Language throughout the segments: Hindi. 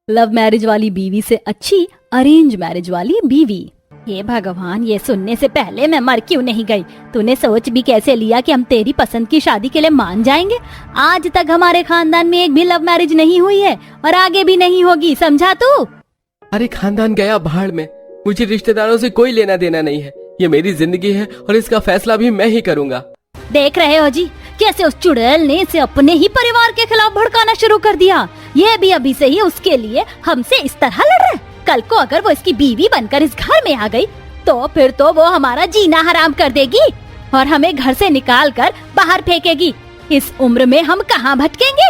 लव मैरिज वाली बीवी से अच्छी अरेंज मैरिज वाली बीवी। हे भगवान, ये सुनने से पहले मैं मर क्यों नहीं गई। तूने सोच भी कैसे लिया कि हम तेरी पसंद की शादी के लिए मान जाएंगे। आज तक हमारे खानदान में एक भी लव मैरिज नहीं हुई है और आगे भी नहीं होगी, समझा तू? अरे खानदान गया भाड़ में, मुझे रिश्तेदारों से कोई लेना देना नहीं है। ये मेरी जिंदगी है और इसका फैसला भी मैं ही करूँगा। देख रहे हो जी कैसे उस चुड़ैल ने इसे अपने ही परिवार के खिलाफ भड़काना शुरू कर दिया। ये भी अभी से ही उसके लिए हमसे इस तरह लड़ रहा है। कल को अगर वो इसकी बीवी बनकर इस घर में आ गई तो फिर तो वो हमारा जीना हराम कर देगी और हमें घर से निकाल कर बाहर फेंकेगी। इस उम्र में हम कहाँ भटकेंगे?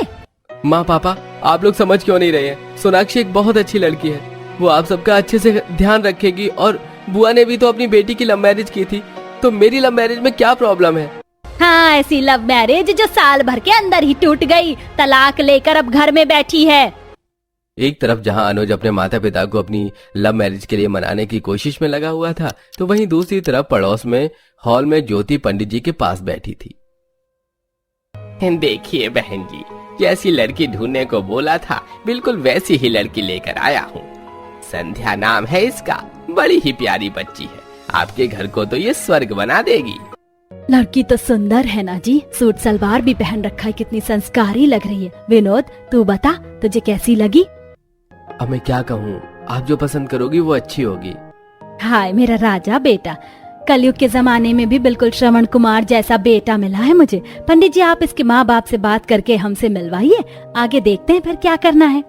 माँ पापा, आप लोग समझ क्यों नहीं रहे हैं? सोनाक्षी एक बहुत अच्छी लड़की है, वो आप सबका अच्छे से ध्यान रखेगी। और बुआ ने भी तो अपनी बेटी की लव मैरिज की थी, तो मेरी लव मैरिज में क्या प्रॉब्लम है? हाँ, ऐसी लव मैरिज जो साल भर के अंदर ही टूट गई, तलाक लेकर अब घर में बैठी है। एक तरफ जहां अनुज अपने माता पिता को अपनी लव मैरिज के लिए मनाने की कोशिश में लगा हुआ था, तो वहीं दूसरी तरफ पड़ोस में हॉल में ज्योति पंडित जी के पास बैठी थी। देखिए बहन जी, जैसी लड़की ढूंढने को बोला था बिल्कुल वैसी ही लड़की लेकर आया हूँ। संध्या नाम है इसका, बड़ी ही प्यारी बच्ची है। आपके घर को तो ये स्वर्ग बना देगी। लड़की तो सुंदर है ना जी, सूट सलवार भी पहन रखा है, कितनी संस्कारी लग रही है। विनोद, तू बता तुझे कैसी लगी? अब मैं क्या कहूँ, आप जो पसंद करोगी वो अच्छी होगी। हाय मेरा राजा बेटा, कलयुग के जमाने में भी बिल्कुल श्रवण कुमार जैसा बेटा मिला है मुझे। पंडित जी, आप इसके माँ बाप से बात करके हमसे मिलवाइए, आगे देखते हैं फिर क्या करना है।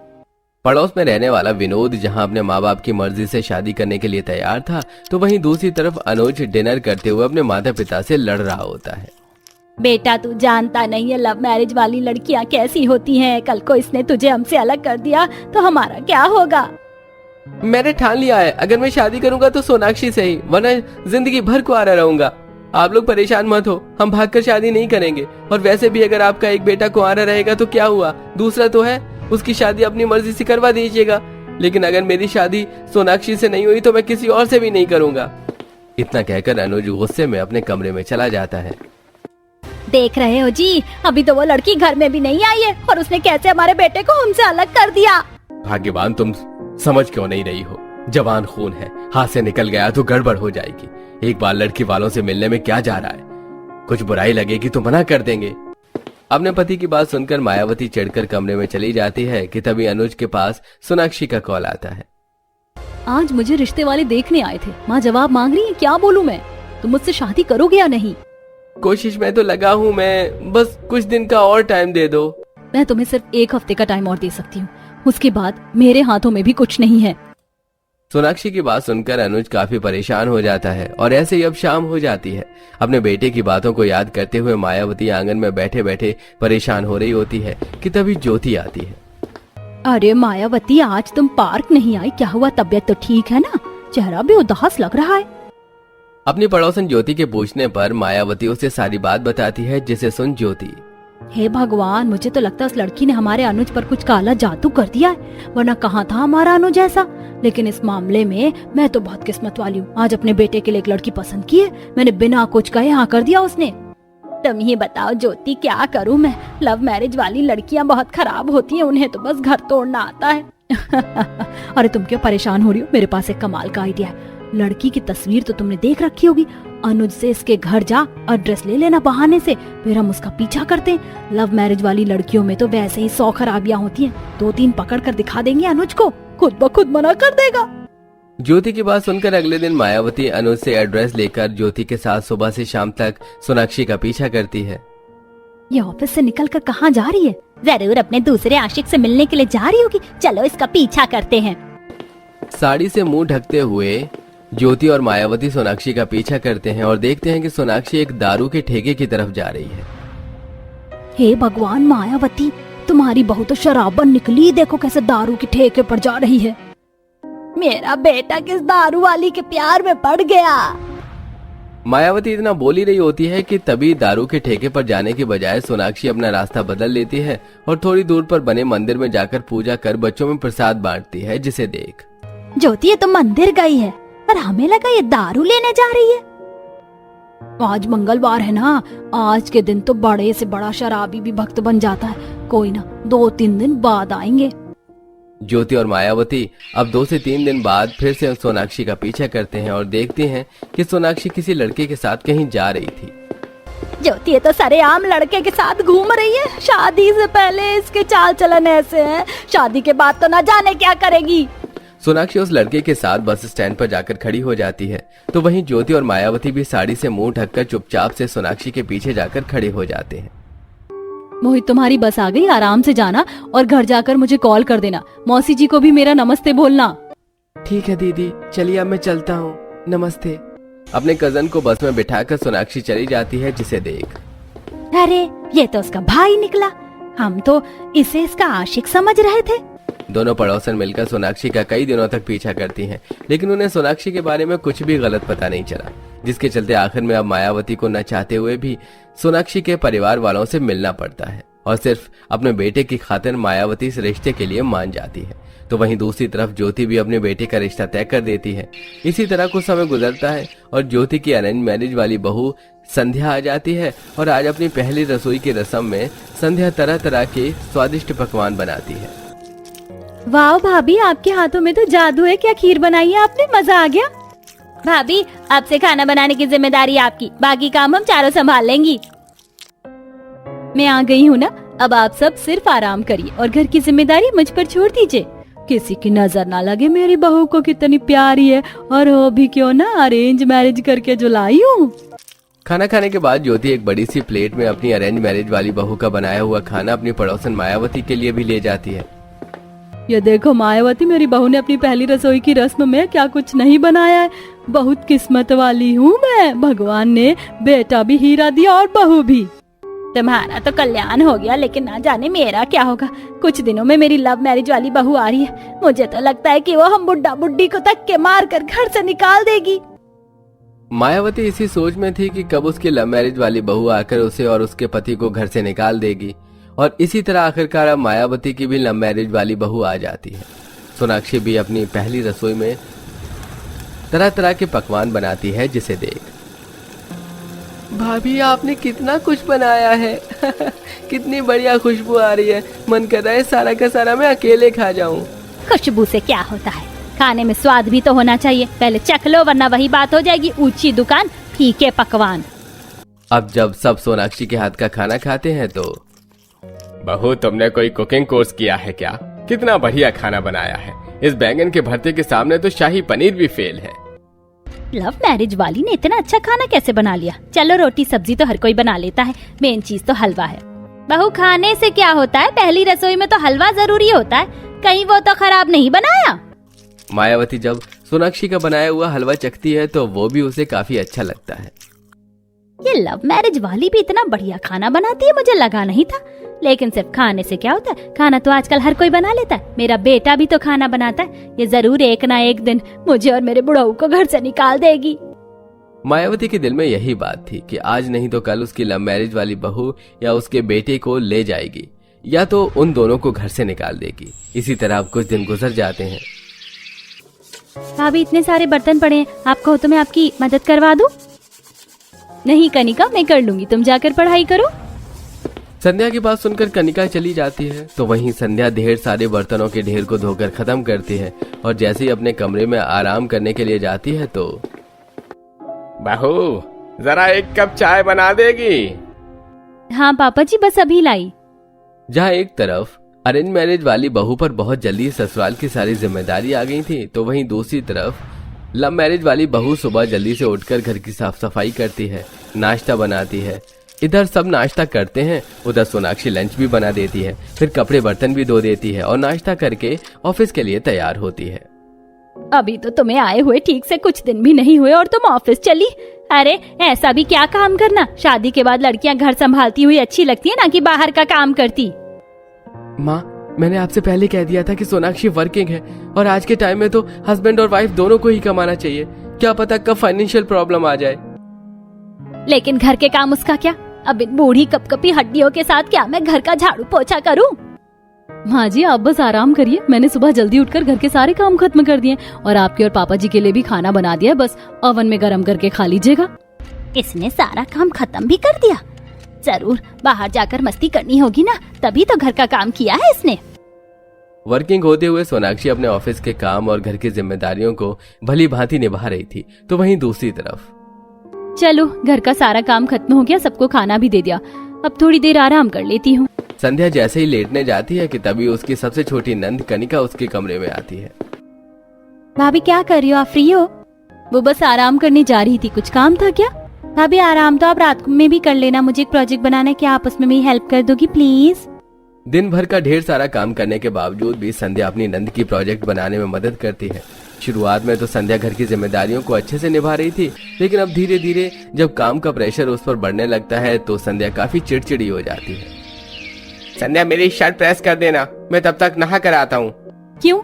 पड़ोस में रहने वाला विनोद जहां अपने माँ बाप की मर्जी से शादी करने के लिए तैयार था, तो वहीं दूसरी तरफ अनुज डिनर करते हुए अपने माता पिता से लड़ रहा होता है। बेटा, तू जानता नहीं है लव मैरिज वाली लड़कियां कैसी होती हैं। कल को इसने तुझे हमसे अलग कर दिया तो हमारा क्या होगा? मैंने ठान लिया है, अगर मैं शादी करूंगा तो सोनाक्षी से ही, वरना जिंदगी भर कुंवारा रहूंगा। आप लोग परेशान मत हो, हम भागकर शादी नहीं करेंगे। और वैसे भी अगर आपका एक बेटा कुंवारा रहेगा तो क्या हुआ, दूसरा तो है, उसकी शादी अपनी मर्जी से करवा दीजिएगा। लेकिन अगर मेरी शादी सोनाक्षी से नहीं हुई तो मैं किसी और से भी नहीं करूंगा। इतना कहकर अनुज गुस्से में अपने कमरे में चला जाता है। देख रहे हो जी, अभी तो वो लड़की घर में भी नहीं आई है और उसने कैसे हमारे बेटे को हमसे अलग कर दिया। भाग्यवान, तुम समझ क्यों नहीं रही हो? जवान खून है, हाथ से निकल गया तो गड़बड़ हो जाएगी। एक बार लड़की वालों से मिलने में क्या जा रहा है? कुछ बुराई लगेगी तो मना कर देंगे। अपने पति की बात सुनकर मायावती चिढ़कर कमरे में चली जाती है कि तभी अनुज के पास सोनाक्षी का कॉल आता है। आज मुझे रिश्ते वाले देखने आए थे, माँ जवाब मांग रही है, क्या बोलूं मैं? तुम मुझसे शादी करोगे या नहीं? कोशिश में तो लगा हूँ मैं, बस कुछ दिन का और टाइम दे दो। मैं तुम्हें सिर्फ एक हफ्ते का टाइम और दे सकती हूँ, उसके बाद मेरे हाथों में भी कुछ नहीं है। सोनाक्षी की बात सुनकर अनुज काफी परेशान हो जाता है और ऐसे ही अब शाम हो जाती है। अपने बेटे की बातों को याद करते हुए मायावती आंगन में बैठे बैठे परेशान हो रही होती है कि तभी ज्योति आती है। अरे मायावती, आज तुम पार्क नहीं आई, क्या हुआ? तबीयत तो ठीक है ना? चेहरा भी उदास लग रहा है। अपनी पड़ोसन ज्योति के पूछने पर मायावती उसे सारी बात बताती है, जिसे सुन ज्योति, हे भगवान, मुझे तो लगता है उस लड़की ने हमारे अनुज पर कुछ काला जादू कर दिया है, वरना कहाँ था हमारा अनुज ऐसा। लेकिन इस मामले में मैं तो बहुत किस्मत वाली हूँ, आज अपने बेटे के लिए एक लड़की पसंद की है, मैंने बिना कुछ कहे हाँ कर दिया उसने। तुम ही बताओ ज्योति, क्या करूँ मैं? लव मैरिज वाली लड़कियाँ बहुत खराब होती हैं, उन्हें तो बस घर तोड़ना आता है। अरे तुम क्यों परेशान हो रही हो? मेरे पास एक कमाल का आइडिया है। लड़की की तस्वीर तो तुमने देख रखी होगी, अनुज से इसके घर जा एड्रेस ले लेना बहाने से, फिर हम उसका पीछा करते हैं। लव मैरिज वाली लड़कियों में तो वैसे ही 100 खराबियां होती हैं, 2-3 पकड़ कर दिखा देंगे अनुज को, खुद ब खुद मना कर देगा। ज्योति की बात सुनकर अगले दिन मायावती अनुज से एड्रेस लेकर ज्योति के साथ सुबह से शाम तक सोनाक्षी का पीछा करती है। ये ऑफिस से निकल कर कहाँ जा रही है? जरूर अपने दूसरे आशिक से मिलने के लिए जा रही होगी, चलो इसका पीछा करते हैं। साड़ी से मुंह ढकते हुए ज्योति और मायावती सोनाक्षी का पीछा करते हैं और देखते हैं कि सोनाक्षी एक दारू के ठेके की तरफ जा रही है। हे भगवान मायावती, तुम्हारी बहू तो शराबन निकली, देखो कैसे दारू के ठेके पर जा रही है। मेरा बेटा किस दारू वाली के प्यार में पड़ गया। मायावती इतना बोल ही रही होती है कि तभी दारू के ठेके पर जाने के बजाय सोनाक्षी अपना रास्ता बदल लेती है और थोड़ी दूर पर बने मंदिर में जाकर पूजा कर बच्चों में प्रसाद बांटती है, जिसे देख ज्योति ये तो मंदिर गई है और हमें लगा ये दारू लेने जा रही है। आज मंगलवार है ना, आज के दिन तो बड़े से बड़ा शराबी भी भक्त बन जाता है। कोई ना, 2-3 दिन बाद आएंगे। ज्योति और मायावती अब 2 से 3 दिन बाद फिर से सोनाक्षी का पीछा करते हैं और देखते हैं कि सोनाक्षी किसी लड़के के साथ कहीं जा रही थी। ज्योति ये तो सरेआम लड़के के साथ घूम रही है। शादी से पहले इसके चाल चलन ऐसे हैं, शादी के बाद तो ना जाने क्या करेगी। सोनाक्षी उस लड़के के साथ बस स्टैंड पर जाकर खड़ी हो जाती है, तो वहीं ज्योति और मायावती भी साड़ी से मुंह ढककर चुपचाप से सोनाक्षी के पीछे जाकर खड़े हो जाते हैं। मोहित, तुम्हारी बस आ गई, आराम से जाना और घर जाकर मुझे कॉल कर देना। मौसी जी को भी मेरा नमस्ते बोलना। ठीक है दीदी, चलिए अब मैं चलता हूँ, नमस्ते। अपने कजन को बस में बिठाकर सोनाक्षी चली जाती है, जिसे देख अरे ये तो उसका भाई निकला, हम तो इसे इसका आशिक समझ रहे थे। दोनों पड़ोसन मिलकर सोनाक्षी का कई दिनों तक पीछा करती हैं, लेकिन उन्हें सोनाक्षी के बारे में कुछ भी गलत पता नहीं चला, जिसके चलते आखिर में अब मायावती को न चाहते हुए भी सोनाक्षी के परिवार वालों से मिलना पड़ता है और सिर्फ अपने बेटे की खातिर मायावती इस रिश्ते के लिए मान जाती है। तो वहीं दूसरी तरफ ज्योति भी अपने बेटे का रिश्ता तय कर देती है। इसी तरह कुछ समय गुजरता है और ज्योति की अरेंज मैरिज वाली बहू संध्या आ जाती है और आज अपनी पहली रसोई की रस्म में संध्या तरह तरह के स्वादिष्ट पकवान बनाती है। वाह भाभी, आपके हाथों में तो जादू है। क्या खीर बनाई है आपने, मजा आ गया। भाभी, आपसे खाना बनाने की जिम्मेदारी आपकी, बाकी काम हम चारों संभाल लेंगी। मैं आ गई हूँ ना, अब आप सब सिर्फ आराम करिए और घर की जिम्मेदारी मुझ पर छोड़ दीजिए। किसी की नजर ना लगे मेरी बहू को कितनी प्यारी है, और हो भी क्यों ना अरेंज मैरिज करके जो लाई हूँ। खाना खाने के बाद ज्योति एक बड़ी सी प्लेट में अपनी अरेंज मैरिज वाली बहू का बनाया हुआ खाना अपनी पड़ोसन मायावती के लिए भी ले जाती है। ये देखो मायावती, मेरी बहू ने अपनी पहली रसोई की रस्म में क्या कुछ नहीं बनाया है। बहुत किस्मत वाली हूँ मैं, भगवान ने बेटा भी हीरा दिया और बहू भी। तुम्हारा तो कल्याण हो गया, लेकिन ना जाने मेरा क्या होगा। कुछ दिनों में मेरी लव मैरिज वाली बहू आ रही है, मुझे तो लगता है कि वो हम बुड्ढा बुड्ढी को तक के मार कर घर से निकाल देगी। मायावती इसी सोच में थी कि कब उसकी लव मैरिज वाली बहू आकर उसे और उसके पति को घर से निकाल देगी, और इसी तरह आखिरकार अब मायावती की भी लव मैरिज वाली बहू आ जाती है। सोनाक्षी भी अपनी पहली रसोई में तरह तरह के पकवान बनाती है, जिसे देख भाभी आपने कितना कुछ बनाया है कितनी बढ़िया खुशबू आ रही है, मन कर रहा है सारा का सारा मैं अकेले खा जाऊं। खुशबू से क्या होता है, खाने में स्वाद भी तो होना चाहिए। पहले चख लो, वरना वही बात हो जाएगी, ऊंची दुकान फीके पकवान। अब जब सब सोनाक्षी के हाथ का खाना खाते हैं तो बहू, तुमने कोई कुकिंग कोर्स किया है क्या? कितना बढ़िया खाना बनाया है। इस बैंगन के भरते के सामने तो शाही पनीर भी फेल है। लव मैरिज वाली ने इतना अच्छा खाना कैसे बना लिया। चलो रोटी सब्जी तो हर कोई बना लेता है, मेन चीज तो हलवा है। बहू, खाने से क्या होता है, पहली रसोई में तो हलवा जरूरी होता है, कहीं वो तो खराब नहीं बनाया। मायावती जब सोनाक्षी का बनाया हुआ हलवा चखती है तो वो भी उसे काफी अच्छा लगता है। ये लव मैरिज वाली भी इतना बढ़िया खाना बनाती है, मुझे लगा नहीं था। लेकिन सिर्फ खाने से क्या होता है, खाना तो आजकल हर कोई बना लेता है। मेरा बेटा भी तो खाना बनाता है, ये जरूर एक ना एक दिन मुझे और मेरे बुढ़ऊ को घर से निकाल देगी। मायावती के दिल में यही बात थी कि आज नहीं तो कल उसकी लव मैरिज वाली बहू या उसके बेटे को ले जाएगी, या तो उन दोनों को घर से निकाल देगी। इसी तरह अब कुछ दिन गुजर जाते हैं। भाभी, इतने सारे बर्तन पड़े हैं, आप कहो तो मैं आपकी मदद करवा दूं? नहीं कनिका, मैं कर लूंगी, तुम जाकर पढ़ाई करो। संध्या की बात सुनकर कनिका चली जाती है, तो वहीं संध्या ढेर सारे बर्तनों के ढेर को धोकर खत्म करती है और जैसे ही अपने कमरे में आराम करने के लिए जाती है तो बहू, जरा एक कप चाय बना देगी? हाँ पापा जी, बस अभी लाई। जहाँ एक तरफ अरेंज मैरिज वाली बहू पर बहुत जल्दी ससुराल की सारी जिम्मेदारी आ गई थी, तो वहीं दूसरी तरफ लव मैरिज वाली बहू सुबह जल्दी से उठकर घर की साफ सफाई करती है, नाश्ता बनाती है। इधर सब नाश्ता करते हैं, उधर सोनाक्षी लंच भी बना देती है, फिर कपड़े बर्तन भी धो देती है और नाश्ता करके ऑफिस के लिए तैयार होती है। अभी तो तुम्हें आए हुए ठीक से कुछ दिन भी नहीं हुए और तुम ऑफिस चली। अरे ऐसा भी क्या काम करना, शादी के बाद लड़कियां घर संभालती हुई अच्छी लगती है ना कि बाहर का काम करती। माँ, मैंने आपसे पहले कह दिया था कि सोनाक्षी वर्किंग है और आज के टाइम में तो हस्बैंड और वाइफ दोनों को ही कमाना चाहिए। क्या पता कब फाइनेंशियल प्रॉब्लम आ जाए। लेकिन घर के काम उसका क्या, अब इन बूढ़ी कपकपी हड्डियों के साथ क्या मैं घर का झाड़ू पोछा करूं? माँ जी, आप बस आराम करिए, मैंने सुबह जल्दी उठकर घर के सारे काम खत्म कर दिए और आपके और पापा जी के लिए भी खाना बना दिया, बस ओवन में गरम करके खा लीजिएगा। इसने सारा काम खत्म भी कर दिया। जरूर बाहर जाकर मस्ती करनी होगी ना, तभी तो घर का काम किया है इसने। वर्किंग होते हुए सोनाक्षी अपने ऑफिस के काम और घर की जिम्मेदारियों को भली भांति निभा रही थी, तो वहीं दूसरी तरफ चलो घर का सारा काम खत्म हो गया, सबको खाना भी दे दिया, अब थोड़ी देर आराम कर लेती हूँ। संध्या जैसे ही लेटने जाती है कि तभी उसकी सबसे छोटी नंद कनिका उसके कमरे में आती है। भाभी क्या कर रही हो, आप फ्री हो? वो बस आराम करने जा रही थी, कुछ काम था क्या? भाभी आराम तो आप रात में भी कर लेना, मुझे एक प्रोजेक्ट बनाना है, क्या आप उसमें मेरी हेल्प कर दोगी प्लीज? दिन भर का ढेर सारा काम करने के बावजूद भी संध्या अपनी नंद की प्रोजेक्ट बनाने में मदद करती है। शुरुआत में तो संध्या घर की जिम्मेदारियों को अच्छे से निभा रही थी, लेकिन अब धीरे धीरे जब काम का प्रेशर उस पर बढ़ने लगता है तो संध्या काफी चिड़चिड़ी हो जाती है। संध्या मेरी शर्ट प्रेस कर देना, मैं तब तक नहा कर आता हूँ। क्यों,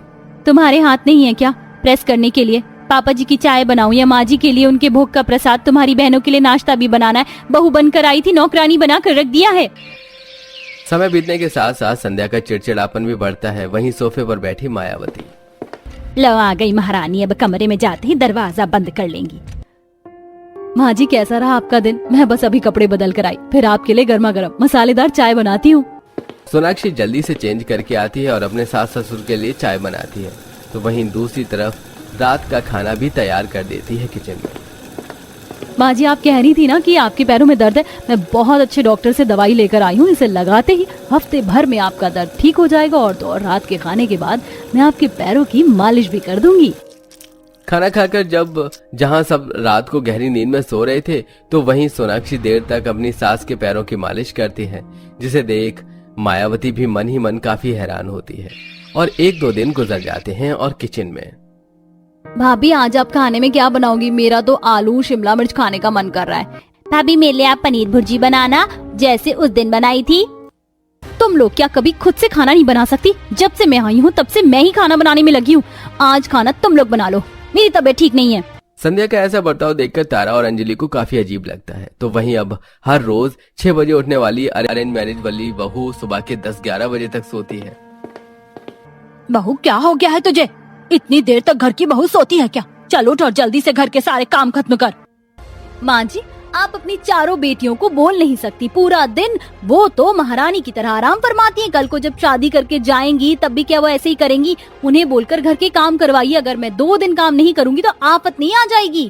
तुम्हारे हाथ नहीं है क्या प्रेस करने के लिए? पापा जी की चाय बनाऊं या माँ जी के लिए उनके भोग का प्रसाद, तुम्हारी बहनों के लिए नाश्ता भी बनाना है, बहू बनकर आई थी, नौकरानी बना कर रख दिया है। समय बीतने के साथ साथ संध्या का चिड़चिड़ापन भी बढ़ता है। वहीं सोफे पर बैठी मायावती, लो आ गई महारानी, अब कमरे में जाते ही दरवाजा बंद कर लेंगी। माँ जी कैसा रहा आपका दिन? मैं बस अभी कपड़े बदल कर आई, फिर आपके लिए गर्मा गर्म मसालेदार चाय बनाती हूँ। सोनाक्षी जल्दी से चेंज करके आती है और अपने सास ससुर के लिए चाय बनाती है, तो वहीं दूसरी तरफ रात का खाना भी तैयार कर देती है किचन में। माँ जी आप कह रही थी ना कि आपके पैरों में दर्द है, मैं बहुत अच्छे डॉक्टर से दवाई लेकर आई हूँ, इसे लगाते ही हफ्ते भर में आपका दर्द ठीक हो जाएगा और तो और रात के खाने के बाद मैं आपके पैरों की मालिश भी कर दूंगी। खाना खाकर जब जहां सब रात को गहरी नींद में सो रहे थे, तो वहीं सोनाक्षी देर तक अपनी सास के पैरों की मालिश करती है, जिसे देख मायावती भी मन ही मन काफी हैरान होती है। और 1-2 दिन गुजर जाते हैं और किचन में भाभी आज आप खाने में क्या बनाओगी? मेरा तो आलू शिमला मिर्च खाने का मन कर रहा है। भाभी मेरे लिए आप पनीर भुर्जी बनाना, जैसे उस दिन बनाई थी। तुम लोग क्या कभी खुद से खाना नहीं बना सकती? जब से मैं आई हूँ तब से मैं ही खाना बनाने में लगी हूँ, आज खाना तुम लोग बना लो, मेरी तबीयत ठीक नहीं है। संध्या का ऐसा बर्ताव देखकर तारा और अंजलि को काफी अजीब लगता है। तो वहीं अब हर रोज 6 बजे उठने वाली अरेंज मैरिज वाली बहू सुबह के 10-11 बजे तक सोती है। बहू क्या हो गया है तुझे? इतनी देर तक घर की बहू सोती है क्या? चल उठ और जल्दी से घर के सारे काम खत्म कर। माँ जी आप अपनी चारों बेटियों को बोल नहीं सकती, पूरा दिन वो तो महारानी की तरह आराम फरमाती हैं। कल को जब शादी करके जाएंगी तब भी क्या वो ऐसे ही करेंगी? उन्हें बोलकर घर के काम करवाइए, अगर मैं 2 दिन काम नहीं करूंगी तो आफत नहीं आ जाएगी।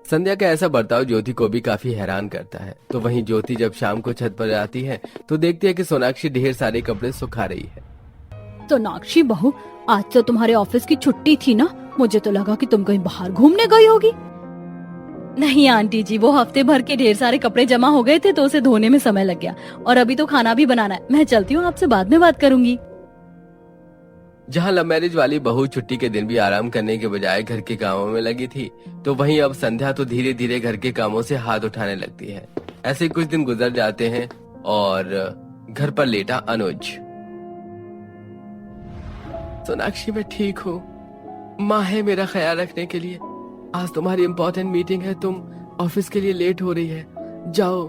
संध्या का ऐसा बर्ताव ज्योति को भी काफी हैरान करता है। तो वहीं ज्योति जब शाम को छत पर आती है तो देखती है कि सोनाक्षी ढेर सारे कपड़े सुखा रही है। सोनाक्षी बहू आज तो तुम्हारे ऑफिस की छुट्टी थी ना, मुझे तो लगा कि तुम कहीं बाहर घूमने गई होगी। नहीं आंटी जी, वो हफ्ते भर के ढेर सारे कपड़े जमा हो गए थे तो उसे धोने में समय लग गया, और अभी तो खाना भी बनाना है। मैं चलती हूँ, आपसे बाद में बात करूंगी। जहाँ लव मैरिज वाली बहू छुट्टी के दिन भी आराम करने के बजाय घर के कामों में लगी थी, तो वहीं अब संध्या तो धीरे धीरे घर के कामों से हाथ उठाने लगती है। ऐसे कुछ दिन गुजर जाते हैं और घर पर लेटा अनुज। सोनाक्षी मैं ठीक हूँ, माँ है मेरा ख्याल रखने के लिए। आज तुम्हारी इम्पोर्टेंट मीटिंग है, तुम ऑफिस के लिए लेट हो रही है, जाओ।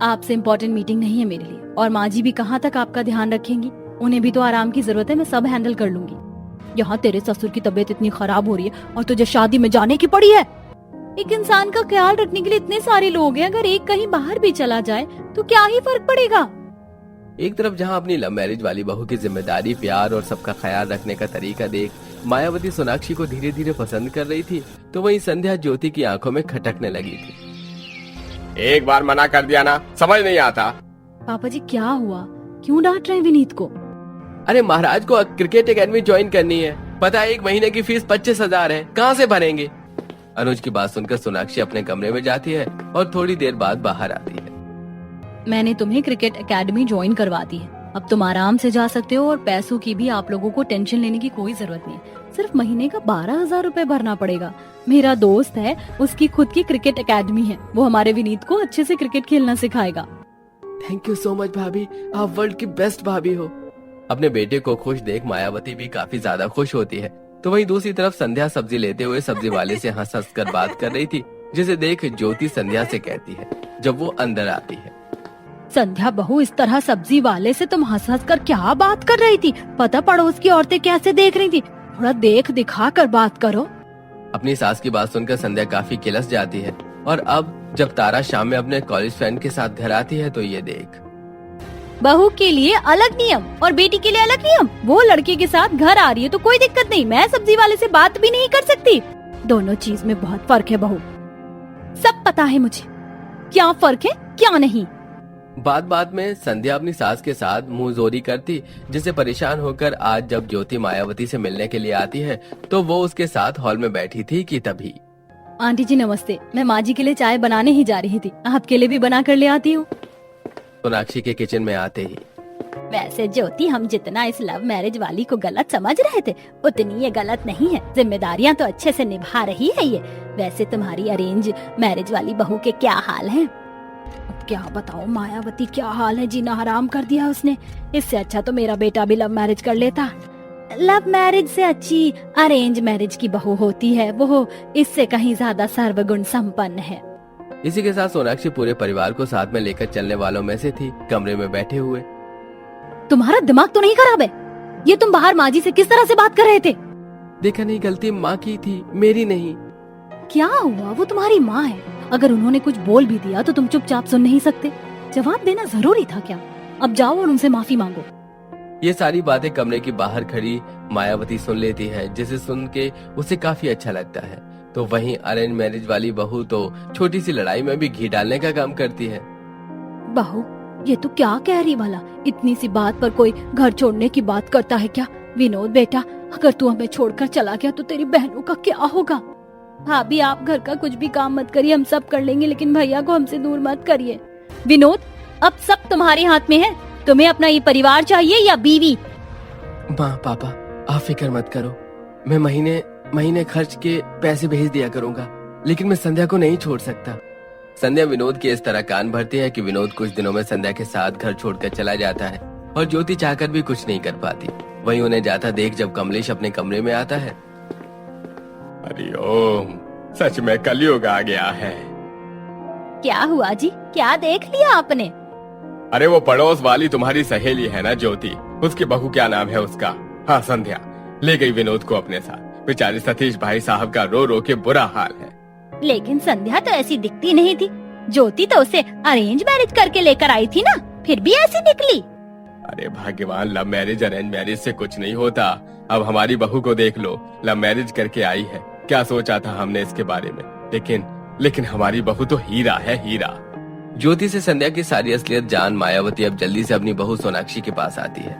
आपसे इम्पोर्टेंट मीटिंग नहीं है मेरे लिए, और माँ जी भी कहाँ तक आपका ध्यान रखेंगी? उन्हें भी तो आराम की जरूरत है, मैं सब हैंडल कर लूंगी। यहाँ तेरे ससुर की तबीयत इतनी खराब हो रही है और तुझे शादी में जाने की पड़ी है। एक इंसान का ख्याल रखने के लिए इतने सारे लोग हैं, अगर एक कहीं बाहर भी चला जाए तो क्या ही फर्क पड़ेगा। एक तरफ जहां अपनी लव मैरिज वाली बहू की जिम्मेदारी, प्यार और सबका ख्याल रखने का तरीका देख मायावती सोनाक्षी को धीरे धीरे पसंद कर रही थी, तो वहीं संध्या ज्योति की आंखों में खटकने लगी थी। एक बार मना कर दिया ना, समझ नहीं आता। पापा जी क्या हुआ, क्यों डांट रहे हैं विनीत को? अरे महाराज को क्रिकेट एकेडमी ज्वाइन करनी है, पता है 1 महीने की फीस 25,000 है, कहाँ से भरेंगे? अनुज की बात सुनकर सोनाक्षी अपने कमरे में जाती है और थोड़ी देर बाद बाहर आती है। मैंने तुम्हें क्रिकेट एकेडमी ज्वाइन करवा दी है, अब तुम आराम से जा सकते हो और पैसों की भी आप लोगों को टेंशन लेने की कोई जरूरत नहीं। सिर्फ महीने का 12,000 रुपए भरना पड़ेगा। मेरा दोस्त है, उसकी खुद की क्रिकेट एकेडमी है, वो हमारे विनीत को अच्छे से क्रिकेट खेलना सिखाएगा। थैंक यू सो मच भाभी, आप वर्ल्ड की बेस्ट भाभी हो। अपने बेटे को खुश देख मायावती भी काफी ज्यादा खुश होती है। तो वहीं दूसरी तरफ संध्या सब्जी लेते हुए सब्जी वाले से हंस हंस कर बात कर रही थी, जिसे देख ज्योति संध्या से कहती है जब वो अंदर आती है। संध्या बहू, इस तरह सब्जी वाले से तुम हंस हंस कर क्या बात कर रही थी? पता पड़ोस की औरतें कैसे देख रही थी, थोड़ा देख दिखा कर बात करो। अपनी सास की बात सुनकर संध्या काफी किलस जाती है। और अब जब तारा शाम में अपने कॉलेज फ्रेंड के साथ घर आती है तो ये देख बहू के लिए अलग नियम और बेटी के लिए अलग नियम। वो लड़के के साथ घर आ रही है तो कोई दिक्कत नहीं, मैं सब्जी वाले से बात भी नहीं कर सकती। दोनों चीज में बहुत फर्क है बहू, सब पता है मुझे क्या फर्क है क्या नहीं। बात बात में संध्या अपनी सास के साथ मुंह जोरी करती, जिससे परेशान होकर आज जब ज्योति मायावती से मिलने के लिए आती है तो वो उसके साथ हॉल में बैठी थी कि तभी। आंटी जी नमस्ते, मैं माँ जी के लिए चाय बनाने ही जा रही थी, आपके लिए भी बना कर ले आती हूँ। सोनाक्षी के किचन में आते ही, वैसे ज्योति हम जितना इस लव मैरिज वाली को गलत समझ रहे थे उतनी ये गलत नहीं है, जिम्मेदारियाँ तो अच्छे से निभा रही है ये। वैसे तुम्हारी अरेंज मैरिज वाली बहू के क्या हाल है? अब क्या बताओ मायावती, क्या हाल है, जीना हराम कर दिया उसने। इससे अच्छा तो मेरा बेटा भी लव मैरिज कर लेता। लव मैरिज से अच्छी अरेंज मैरिज की बहू होती है, वो इससे कहीं ज्यादा सर्वगुण संपन्न है। इसी के साथ सोनाक्षी पूरे परिवार को साथ में लेकर चलने वालों में से थी, कमरे में बैठे हुए। तुम्हारा दिमाग तो नहीं खराब है? ये तुम बाहर माँ जी से किस तरह से बात कर रहे थे? देखा नहीं, गलती माँ की थी, मेरी नहीं। क्या हुआ, वो तुम्हारी माँ है, अगर उन्होंने कुछ बोल भी दिया तो तुम चुपचाप सुन नहीं सकते? जवाब देना जरूरी था क्या? अब जाओ और उनसे माफी मांगो। ये सारी बातें कमरे के बाहर खड़ी मायावती सुन लेती है, जिसे सुन के उसे काफी अच्छा लगता है। तो वहीं अरेंज मैरिज वाली बहू तो छोटी सी लड़ाई में भी घी डालने का काम करती है। बहू ये तो क्या कह रही भला, इतनी सी बात पर कोई घर छोड़ने की बात करता है क्या? विनोद बेटा, अगर तू हमें छोड़कर चला गया तो तेरी बहनों का क्या होगा? भाभी आप घर का कुछ भी काम मत करिए, हम सब कर लेंगे, लेकिन भैया को हमसे दूर मत करिए। विनोद अब सब तुम्हारे हाथ में है, तुम्हें अपना ये परिवार चाहिए या बीवी? माँ पापा आप फिक्र मत करो, मैं महीने खर्च के पैसे भेज दिया करूँगा, लेकिन मैं संध्या को नहीं छोड़ सकता। संध्या विनोद की इस तरह कान भरती है कि विनोद कुछ दिनों में संध्या के साथ घर छोड़कर चला जाता है और ज्योति चाहकर भी कुछ नहीं कर पाती। वहीं उन्हें जाता देख जब कमलेश अपने कमरे में आता है। अरे ओम, सच में कलयुग आ गया है। क्या हुआ जी, क्या देख लिया आपने? अरे वो पड़ोस वाली तुम्हारी सहेली है ना ज्योति, उसकी बहू, क्या नाम है उसका? हाँ संध्या, ले गई विनोद को अपने साथ। बेचारे सतीश भाई साहब का रो रो के बुरा हाल है। लेकिन संध्या तो ऐसी दिखती नहीं थी, ज्योति तो उसे अरेंज मैरिज करके लेकर आई थी ना, फिर भी ऐसी निकली। अरे भाग्यवान, लव मैरिज अरेंज मैरिज से कुछ नहीं होता। अब हमारी बहू को देख लो, लव मैरिज करके आई है। क्या सोचा था हमने इसके बारे में, लेकिन हमारी बहू तो हीरा है, हीरा। ज्योति से संध्या की सारी असलियत जान मायावती अब जल्दी से अपनी बहू सोनाक्षी के पास आती है।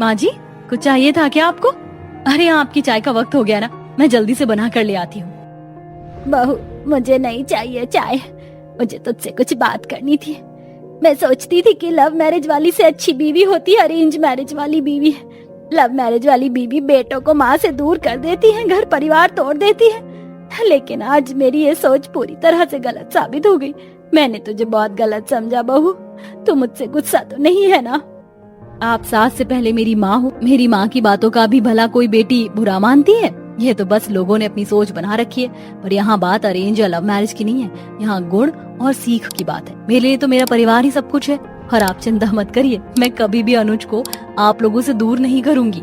माँ जी कुछ चाहिए था क्या आपको? अरे आपकी चाय का वक्त हो गया ना, मैं जल्दी से बना कर ले आती हूँ। बहू मुझे नहीं चाहिए चाय, मुझे तुझसे कुछ बात करनी थी। मैं सोचती थी कि लव मैरिज वाली से अच्छी बीवी होती है अरेंज मैरिज वाली बीवी। लव मैरिज वाली बीवी बेटों को माँ से दूर कर देती है, घर परिवार तोड़ देती है, लेकिन आज मेरी ये सोच पूरी तरह से गलत साबित हो गई। मैंने तुझे बहुत गलत समझा बहू, तू मुझसे गुस्सा तो नहीं है ना? आप सास से पहले मेरी माँ हो, मेरी माँ की बातों का भी भला कोई बेटी बुरा मानती है? ये तो बस लोगों ने अपनी सोच बना रखी है, पर यहाँ बात अरेंज या लव मैरिज की नहीं है, यहाँ गुण और सीख की बात है। मेरे लिए तो मेरा परिवार ही सब कुछ है, और आप चिंता मत करिए, मैं कभी भी अनुज को आप लोगों से दूर नहीं करूंगी।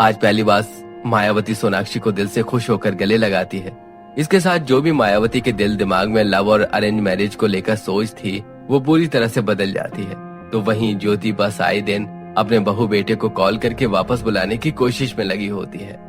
आज पहली बार मायावती सोनाक्षी को दिल से खुश होकर गले लगाती है। इसके साथ जो भी मायावती के दिल दिमाग में लव और अरेंज मैरिज को लेकर सोच थी वो पूरी तरह से बदल जाती है। तो वहीं ज्योति बस आए दिन अपने बहू बेटे को कॉल करके वापस बुलाने की कोशिश में लगी होती है।